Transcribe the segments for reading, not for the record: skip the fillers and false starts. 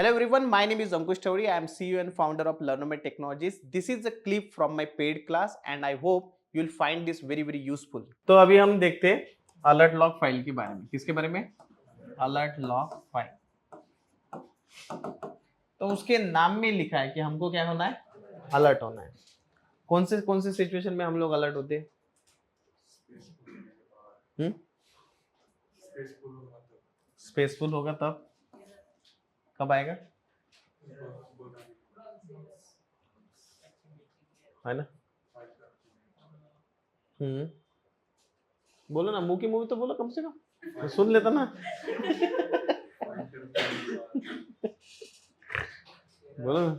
Hello everyone, my name is Ankush Tawri. I am CEO and founder of Learnomed Technologies. This is a clip from my paid class and I hope you will find this very useful. तो अभी हम देखते हैं alert log file के बारे में. किसके बारे में? Alert log file. तो उसके नाम में लिखा है कि हमको क्या होना है? अलर्ट होना है. कौन से सिचुएशन में हम लोग अलर्ट होते हैं? स्पेसफुल होगा तब. कब आएगा? है ना? बोलो ना, मुंह की मुंह तो बोलो कम से कम. मैं सुन लेता ना. बोलो ना.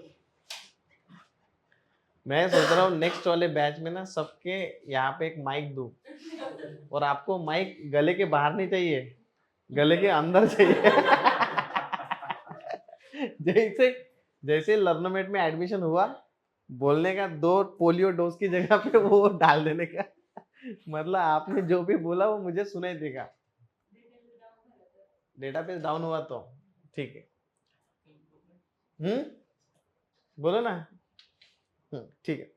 मैं सोच रहा हूँ नेक्स्ट वाले बैच में ना सबके यहाँ पे एक माइक दूं और आपको माइक गले के बाहर नहीं चाहिए, गले के अंदर चाहिए. जैसे जैसे लर्नोमेट में एडमिशन हुआ, बोलने का 2 पोलियो डोज की जगह पे वो डाल देने का. मतलब आपने जो भी बोला वो मुझे सुनाई देगा. डेटाबेस डाउन हुआ तो ठीक है. बोलो ना. ठीक है.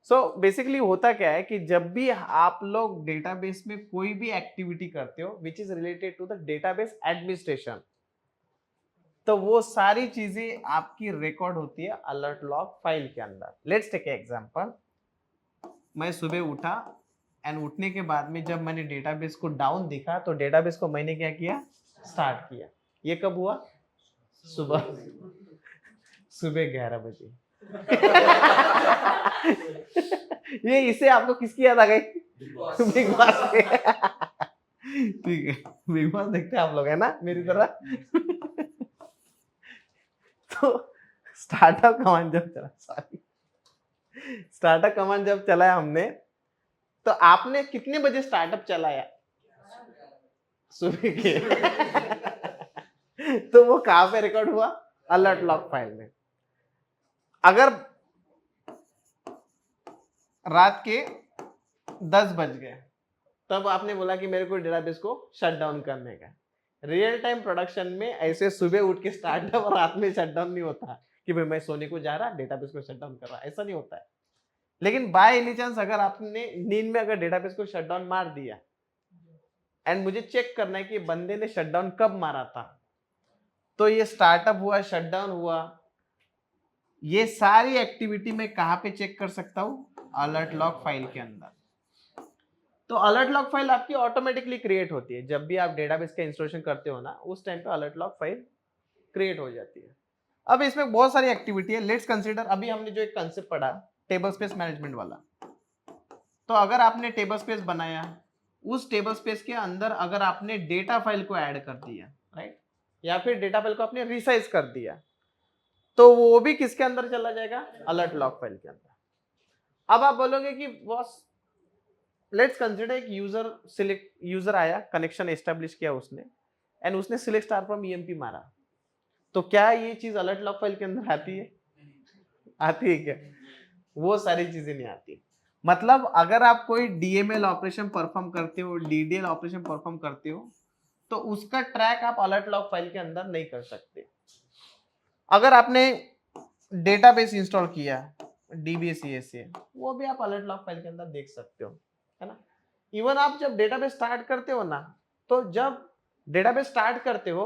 सो बेसिकली होता क्या है कि जब भी आप लोग डेटाबेस में कोई भी एक्टिविटी करते हो which is related to the database administration, तो वो सारी चीजें आपकी रिकॉर्ड होती है अलर्ट लॉग फाइल के अंदर. Let's take example. मैं सुबह उठा एंड उठने के बाद में जब मैंने डेटाबेस को डाउन देखा तो डेटाबेस को मैंने क्या किया? स्टार्ट किया. ये कब हुआ? सुबह. सुबह 11 बजे. ये इससे आपको किसकी याद आ गई? बिग बॉस के. ठीक है, बिग बॉस देखते हैं आप लोग, है ना, मेरी तरह. तो स्टार्टअप कमांड जब चला, सॉरी, स्टार्टअप कमांड जब चलाया हमने, तो आपने कितने बजे स्टार्टअप चलाया? सुबह के. तो वो कहां पे रिकॉर्ड हुआ? अलर्ट लॉग फाइल में. अगर रात के 10 बज गए तब आपने बोला कि मेरे को डेटाबेस को शट डाउन करने का. रियल टाइम प्रोडक्शन में ऐसे सुबह उठ के स्टार्टअप और रात में शट डाउन नहीं होता कि भाई मैं सोने को जा रहा डेटाबेस को शट डाउन कर रहा, ऐसा नहीं होता है. लेकिन बाय एनी चांस अगर आपने नींद में अगर डेटाबेस को शट डाउन मार दिया एंड मुझे चेक करना है कि बंदे ने शट डाउन कब मारा था, तो ये स्टार्टअप हुआ, शट डाउन हुआ, ये सारी एक्टिविटी मैं कहां पे चेक कर सकता हूं? अलर्ट लॉग फाइल के अंदर. तो अलर्ट लॉग फाइल आपकी ऑटोमेटिकली क्रिएट होती है. जब भी आप डेटाबेस का इंस्टॉलेशन करते हो ना, उस टाइम पे अलर्ट लॉग फाइल क्रिएट हो जाती है. अब इसमें बहुत सारी एक्टिविटी है. लेट्स कंसीडर, अभी हमने जो एक कंसेप्ट पढ़ा टेबल स्पेस मैनेजमेंट वाला. तो अगर आपने टेबल स्पेस बनाया, उस टेबल स्पेस के अंदर अगर आपने डेटा फाइल को ऐड कर दिया, राइट, या फिर डेटा फाइल को आपने रिसाइज कर दिया, तो वो भी किसके अंदर चला जाएगा? अलर्ट लॉग फाइल के अंदर. अब आप बोलोगे कि बॉस, लेट्स कंसीडर एक यूजर आया, कनेक्शन एस्टेब्लिश किया उसने, एंड उसने सिलेक्ट स्टार फ्रॉम ईएमपी मारा, तो क्या ये चीज अलर्ट लॉग फाइल के अंदर आती है? आती है क्या? वो सारी चीजें नहीं आती. मतलब अगर आप कोई डीएमएल ऑपरेशन परफॉर्म करते हो, डीडीएल ऑपरेशन परफॉर्म करते हो, तो उसका ट्रैक आप अलर्ट लॉग फाइल के अंदर नहीं कर सकते. अगर आपने डेटाबेस इंस्टॉल किया डीबीएसईएस से, वो भी आप अलर्ट लॉग फाइल के अंदर देख सकते हो, है ना. इवन आप जब डेटाबेस स्टार्ट करते हो ना, तो जब डेटाबेस स्टार्ट करते हो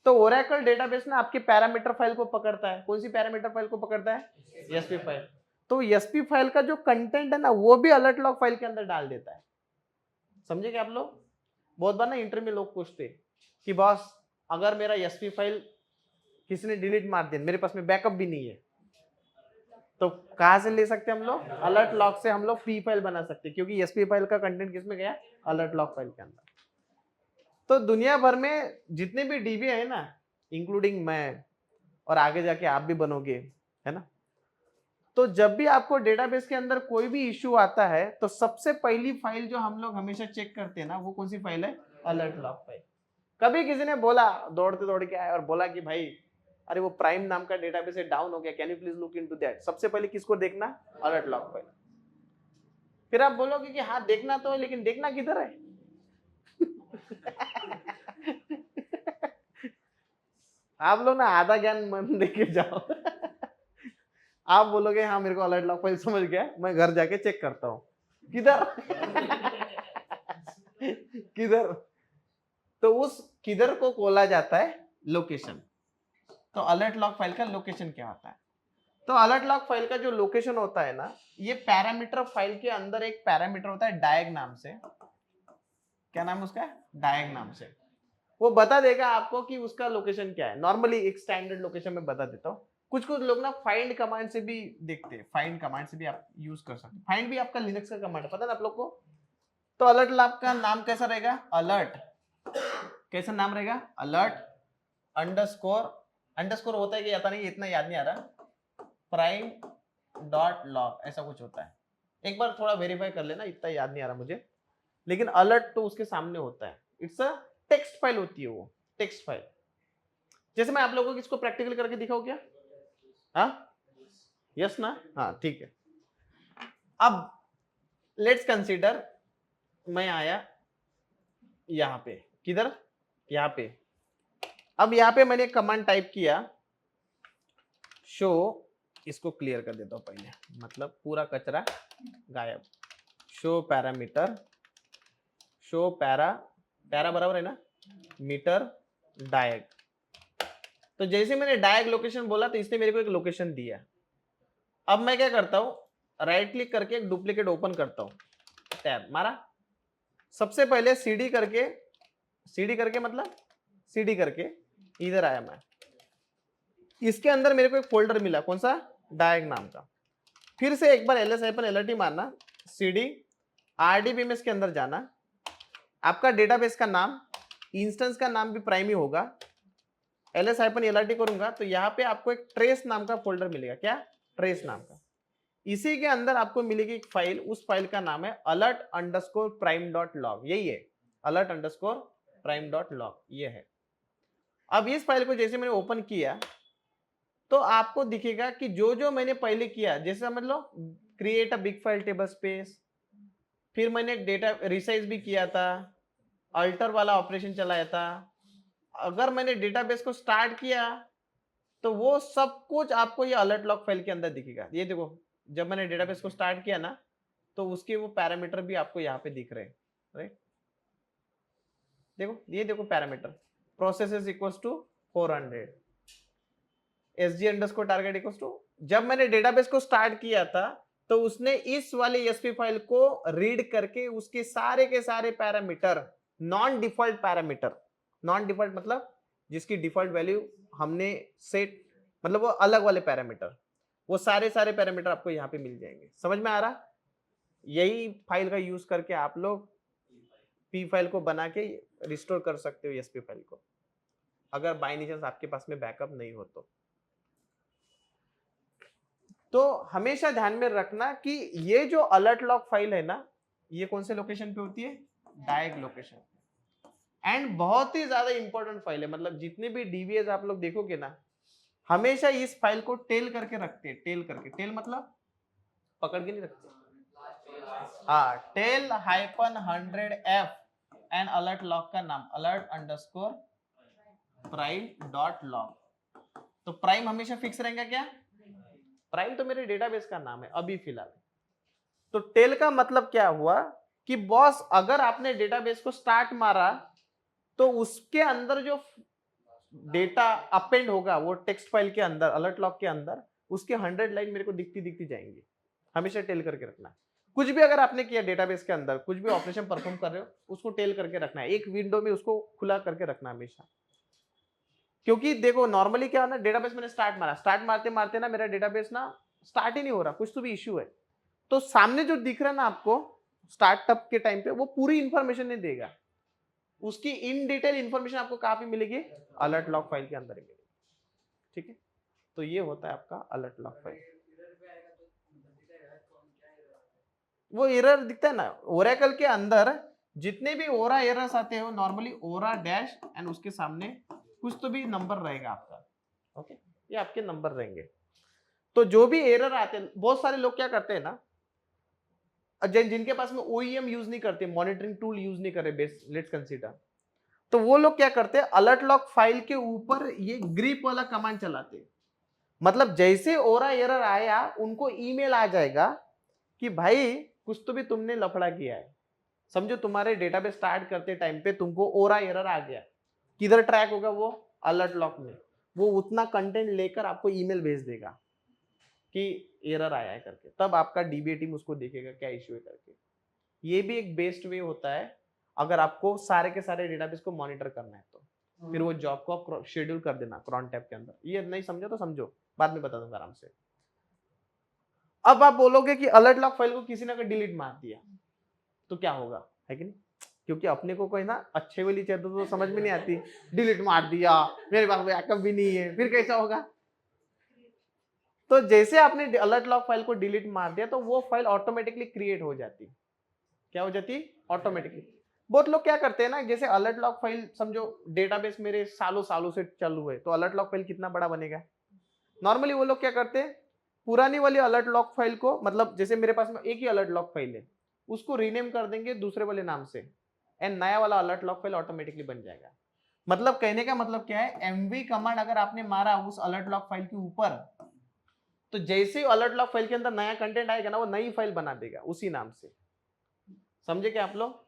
तो ओरेकल डेटाबेस ना आपकी पैरामीटर फाइल को पकड़ता है. कौन सी पैरामीटर फाइल को पकड़ता है? SP file. तो एसपी फाइल का जो कंटेंट है ना, वो भी अलर्ट लॉग फाइल के अंदर डाल देता है. समझे क्या आप लोग? बहुत बार ना इंटरव्यू में लोग पूछते कि बॉस, अगर मेरा एसपी फाइल किसी ने डिलीट मार दिया, मेरे पास में बैकअप भी नहीं है, तो कहां से ले सकते हैं हम लोग? अलर्ट लॉग से हम लोग पी फाइल बना सकते हैं, क्योंकि एसपी फाइल का कंटेंट किसमें गया? अलर्ट लॉग फाइल के अंदर. तो दुनिया भर में जितने भी डीबी है ना, इंक्लूडिंग मैं, और आगे जाके आप भी बनोगे, है ना, तो जब भी आपको डेटाबेस के अंदर कोई भी इश्यू आता है, तो सबसे पहली फाइल जो हम लोग हमेशा चेक करते हैं ना, वो कौन सी फाइल है? Alert log file. कभी किसी ने बोला, दौड़ते दौड़ के आया और बोला कि भाई, अरे वो प्राइम नाम का डेटाबेस है, डाउन हो गया, can you please look into that, सबसे पहले किसको देखना? Alert log file. फिर आप बोलोगे कि हाँ देखना तो है, लेकिन देखना किधर है? आप लोग ना आधा ज्ञान मन देके जाओ। आप बोलोगे हाँ मेरे को अलर्ट लॉक फाइल समझ गया, मैं घर जाके चेक करता हूँ। किधर? किधर? तो उस किधर को खोला जाता है? लोकेशन। तो अलर्ट लॉक फाइल का लोकेशन क्या होता है? तो अलर्ट लॉक फाइल का जो लोकेशन होता है ना, ये पैरामीटर फाइल के अंदर एक पैरामीटर होता है डायग नाम से। क्या नाम है उसका? डायग नाम से। वो बता देगा आपको कि उसका लोकेशन क्या है। नॉर्मली एक स्टैंडर्ड लोकेशन में बता देता हूँ। कुछ कुछ लोग ना फाइंड कमांड से भी देखते हैं, फाइंड कमांड से भी आप यूज कर सकते हैं। फाइंड भी आपका लिनक्स का कमांड है, पता है ना आप लोग को? तो अलर्ट लॉक का नाम कैसा रहेगा? अलर्ट। कैसा नाम रहेगा? अलर्ट अंडरस्कोर, अंडरस्कोर होता है कि आता नहीं, इतना याद नहीं आ रहा, प्राइम डॉट लॉग ऐसा कुछ होता है। एक बार थोड़ा वेरीफाई कर लेना, इतना याद नहीं आ रहा मुझे, लेकिन अलर्ट तो उसके सामने होता है। इट्स अ टेक्स्ट फाइल होती है वो, टेक्स्ट फाइल। जैसे मैं आप लोगों को इसको प्रैक्टिकल करके दिखाऊं क्या? हाँ, यस ना? हाँ ठीक है। अब लेट्स कंसीडर मैं आया यहां पे, किधर? यहां पे। अब यहां पे मैंने कमांड टाइप किया शो, इसको क्लियर कर देता हूं पहले, मतलब पूरा कचरा गायब। Show parameter, show para, para बराबर है ना, मीटर डायग। तो जैसे मैंने डायग लोकेशन बोला तो इसने मेरे को एक लोकेशन दिया। अब मैं क्या करता हूं, राइट क्लिक करके एक डुप्लीकेट ओपन करता हूं, टैब मारा। सबसे पहले सीडी करके, सीडी करके मतलब सीडी करके इधर आया मैं। इसके अंदर मेरे को एक फोल्डर मिला, कौन सा? डायग नाम का। फिर से एक बार ls-lrt मारना, सीडी rdbms के अंदर जाना, आपका डेटाबेस का नाम, इंस्टेंस का नाम भी प्राइम ही होगा। ls-lrt करूंगा तो यहाँ पे आपको एक ट्रेस नाम का फोल्डर मिलेगा। क्या? ट्रेस नाम का। इसी के अंदर आपको मिलेगी एक फाइल, उस फाइल का नाम है alert underscore prime dot log. यही है alert underscore prime dot log, ये है। अब इस फाइल को जैसे मैंने ओपन किया तो आपको दिखेगा कि जो जो मैंने पहले किया, जैसे समझ लो create a big file table space, फिर मैंने डेटा रिसाइज भी किया था, अल्टर वाला ऑपरेशन चलाया था। अगर मैंने डेटाबेस को स्टार्ट किया तो वो सब कुछ आपको ये अलर्ट लॉग फाइल के अंदर दिखेगा। ये देखो, जब मैंने डेटाबेस को स्टार्ट किया ना तो उसके वो पैरामीटर भी आपको यहाँ पे दिख रहे हैं, राइट? देखो, ये देखो parameter, process equals to 400, sg underscore target equals to. जब मैंने डेटाबेस को स्टार्ट किया था तो उसने इस वाले ESP फाइल को रीड करके उसके सारे के सारे parameter, non default parameter, non default मतलब जिसकी डिफॉल्ट वैल्यू हमने सेट, मतलब वो अलग वाले पैरामीटर, वो सारे सारे पैरामीटर आपको यहाँ पे मिल जाएंगे। समझ में आ रहा? यही फाइल का यूज करके आप लोग पी फाइल को बना के रिस्टोर कर सकते हो ESP फाइल को, अगर बाय एनी चांस आपके पास में बैकअप नहीं हो तो हमेशा ध्यान में रखना कि ये जो अलर्ट लॉग फाइल है ना, ये कौन से लोकेशन पे होती है? डायग लोकेशन। एंड बहुत ही ज्यादा इंपॉर्टेंट फाइल है, मतलब जितने भी डीवीएस आप लोग देखोगे ना, हमेशा इस फाइल को टेल करके रखते हैं। टेल करके, टेल मतलब पकड़ के नहीं रखते, हाँ, tell -100f and alert log का नाम alert underscore prime dot log. तो प्राइम हमेशा फिक्स रहेगा। क्या? प्राइम तो मेरे डेटाबेस का नाम है अभी फिलहाल। तो टेल का मतलब क्या हुआ कि बॉस, अगर आपने डेटाबेस को स्टार्ट मारा तो उसके अंदर जो डेटा अपेंड होगा वो टेक्स्ट फाइल के अंदर, अलर्ट लॉग के अंदर, उसके 100 लाइन मेरे को दिखती दिखती जाएंगी। हमेशा टेल करके रखना। कुछ भी अगर आपने किया डेटाबेस के अंदर, कुछ भी ऑपरेशन परफॉर्म कर रहे हो, उसको टेल करके रखना है। एक विंडो में उसको खुला करके रखना हमेशा। क्योंकि देखो नॉर्मली क्या है ना, डेटाबेस मैंने स्टार्ट मारा, स्टार्ट मारते मारते ना मेरा डेटाबेस ना स्टार्ट ही नहीं हो रहा, कुछ तो भी इश्यू है। तो सामने जो दिख रहा है ना आपको स्टार्टअप के टाइम पे, वो पूरी इंफॉर्मेशन नहीं देगा। उसकी इन डिटेल इंफॉर्मेशन आपको कहां पे मिलेगी? अलर्ट लॉग फाइल के अंदर मिलेगी। ठीक है, तो ये होता है आपका अलर्ट लॉग फाइल। वो एरर दिखता है ना ओरेकल के अंदर, जितने भी ओरा एरर्स आते हो नॉर्मली ओरा डैश एंड उसके सामने कुछ तो भी नंबर रहेगा आपका। ओके, ये आपके नंबर रहेंगे। तो जो भी एरर आते हैं, बहुत सारे लोग क्या करते हैं ना, जिनके पास में OEM यूज नहीं करते, मॉनिटरिंग टूल यूज नहीं कर रहे, बेस लेट्स कंसीडर, तो वो लोग क्या करते हैं, अलर्ट लॉग फाइल के ऊपर ये ग्रिप वाला कमांड चलाते हैं। मतलब जैसे ओरा एरर आया उनको ईमेल आ जाएगा कि भाई कुछ तो भी तुमने लफड़ा किया है। समझो तुम्हारे डेटाबेस स्टार्ट करते टाइम पे तुमको ओरा एरर आ गया, किधर ट्रैक होगा वो, अलर्ट लॉग में। वो उतना कंटेंट लेकर आपको ईमेल भेज देगा कि एरर आया है करके, तब आपका डीबीए टीम उसको देखेगा क्या इश्यू है करके। ये भी एक बेस्ट वे होता है अगर आपको सारे के सारे डेटाबेस को मॉनिटर करना है तो। फिर वो जॉब को आप शेड्यूल कर देना क्रॉन टैब के अंदर। ये नहीं समझो तो समझो, बाद में बता दूंगा आराम से। अब आप बोलोगे कि अलर्ट लॉग फाइल को किसी ने अगर डिलीट मार दिया तो क्या होगा, है कि नहीं? क्योंकि अपने को कोई ना अच्छे वाली चीज तो समझ में नहीं आती, डिलीट मार दिया, मेरे पास बैकअप भी नहीं है, फिर कैसा होगा? तो जैसे आपने अलर्ट लॉग फाइल को डिलीट मार दिया तो वो फाइल ऑटोमेटिकली क्रिएट हो जाती। क्या हो जाती? ऑटोमेटिकली। बहुत लोग क्या करते हैं ना, जैसे अलर्ट लॉग फाइल समझो डेटाबेस मेरे सालों सालों से चालू है, तो अलर्ट लॉग फाइल कितना बड़ा बनेगा? नॉर्मली वो लोग क्या करते हैं, पुरानी वाली अलर्ट लॉग फाइल को, मतलब जैसे मेरे पास में एक ही अलर्ट लॉग फाइल है, उसको रीनेम कर देंगे दूसरे वाले नाम से, एंड नया वाला अलर्ट लॉग फाइल ऑटोमेटिकली बन जाएगा। मतलब कहने का मतलब क्या है, एमवी कमांड अगर आपने मारा उस अलर्ट लॉग फाइल के ऊपर, तो जैसे ही अलर्ट लॉग फाइल के अंदर नया कंटेंट आएगा ना, वो नई फाइल बना देगा उसी नाम से। समझे क्या आप लोग?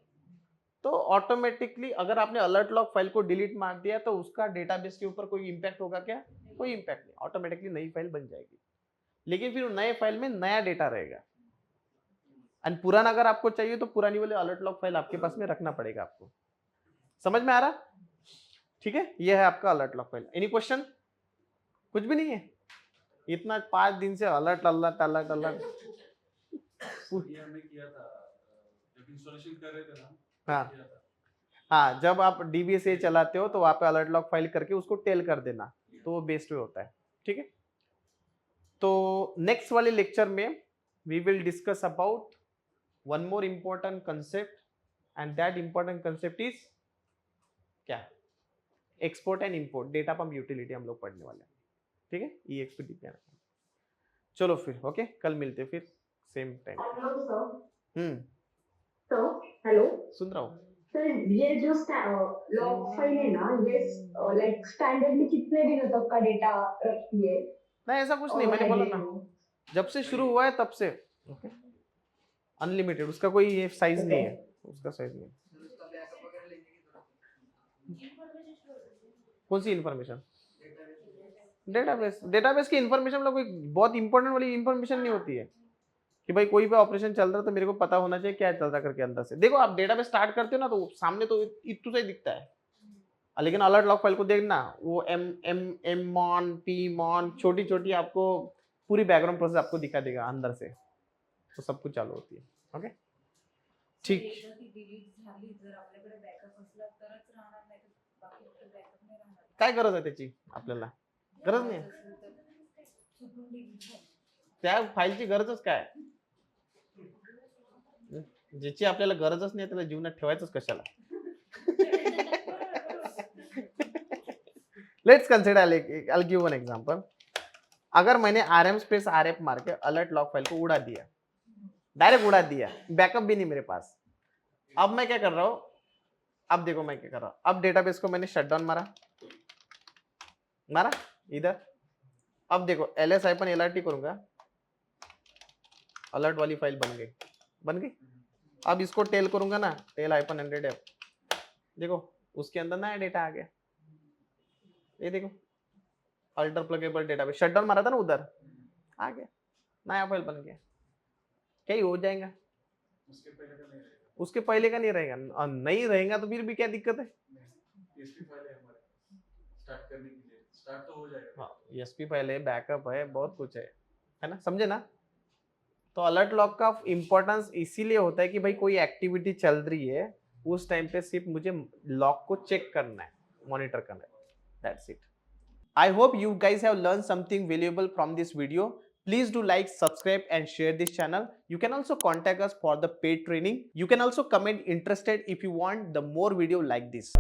तो ऑटोमेटिकली अगर आपने अलर्ट लॉग फाइल को डिलीट मार दिया तो उसका डेटाबेस के ऊपर कोई इंपैक्ट होगा क्या? कोई इंपैक्ट नहीं, ऑटोमेटिकली नई फाइल बन जाएगी। लेकिन फिर नए फाइल में नया डेटा रहेगा, एंड पुराना अगर आपको चाहिए तो पुरानी वाले अलर्ट लॉग फाइल आपके पास में रखना पड़ेगा आपको। समझ में आ रहा? ठीक है, ये है आपका alert log file. Any question? कुछ भी नहीं है? इतना 5 दिन से अलर्ट अलर्ट अलर्ट अलर्ट हमने किया था जब इंस्टॉलेशन कर रहे थे ना। हाँ हाँ, जब आप डीबीएसए चलाते हो तो वहां पे अलर्ट लॉग फाइल करके उसको टेल कर देना, तो वो बेस्ट वे होता है। ठीक है, तो नेक्स्ट वाले लेक्चर में we will discuss about one more important concept, and that important concept is क्या? Export and import data pump utility हम लोग पढ़ने वाले हैं। ठीक है, ये एक्सपेक्ट। चलो फिर ओके, कल मिलते हैं फिर सेम टाइम। तो हेलो सुन रहा हूँ। सर, ये जो लॉग फाइल है ना, ये लाइक स्टैंडर्डली कितने दिनों तक का डेटा रखती है? नहीं ऐसा कुछ नहीं, मैंने बोला ना जब से शुरू हुआ है तब से ओके, अनलिमिटेड, उसका कोई ये साइज नहीं है, उसका साइज नहीं। कौन सी इंफॉर्मेशन? डेटाबेस, डेटाबेस की इंफॉर्मेशन मतलब कोई बहुत इंपॉर्टेंट वाली इंफॉर्मेशन नहीं होती है कि भाई कोई भी ऑपरेशन चल रहा है तो मेरे को पता होना चाहिए क्या चल रहा करके अंदर से। देखो आप डेटाबेस स्टार्ट करते हो ना तो सामने तो इतना सा ही दिखता है, लेकिन अलर्ट लॉग फाइल को देखना, वो एम एम एम मॉन पी मॉन छोटी छोटी आपको पूरी बैकग्राउंड प्रोसेस आपको दिखा देगा अंदर से, तो सब कुछ चालू होती है। ओके ठीक, काय गरज आहे त्याची? आपल्याला गरज नाही, त्या फाईलची गरजच काय? ज्याची आपल्याला गरजच नाही त्याला जीवनात ठेवायचंच कशाला? Let's consider, I'll give one example. अगर मैंने rm स्पेस rf मार के अलर्ट लॉग फाइल को उड़ा दिया, डायरेक्ट उड़ा दिया, बैकअप भी नहीं मेरे पास, अब मैं क्या कर रहा हूं? अब देखो मैं क्या कर रहा हूं, अब डेटाबेस को मैंने शटडाउन मारा इधर। अब देखो ls-lrt करूंगा, अलर्ट वाली फाइल बन गई। अब इसको टेल करूंगा ना, टेल-100f, देखो उसके अंदर नया डेटा आ गया। ये देखो अल्टर प्लगेबल डेटाबेस, शटडाउन मारा था ना उधर, आ गया नया फाइल बन गया। क्या ही हो जाएगा? उसके पहले का नहीं रहेगा, नहीं रहेगा तो फिर भी क्या दिक्कत है? स्टार्ट तो हो जाएगा। हाँ, ESP फाइल है, बैकअप है, बहुत कुछ है ना, समझे ना? तो अलर्ट लॉग का इंपॉर्टेंस इसीलिए होता है कि भाई कोई एक्टिविटी चल रही है उस टाइम पे सिर्फ मुझे लॉग को चेक करना है, मॉनिटर करना है, that's it. I hope you guys have learned something valuable from this video. Please do like, subscribe and share this channel. You can also contact us for the paid training. You can also comment interested if you want the more video like this.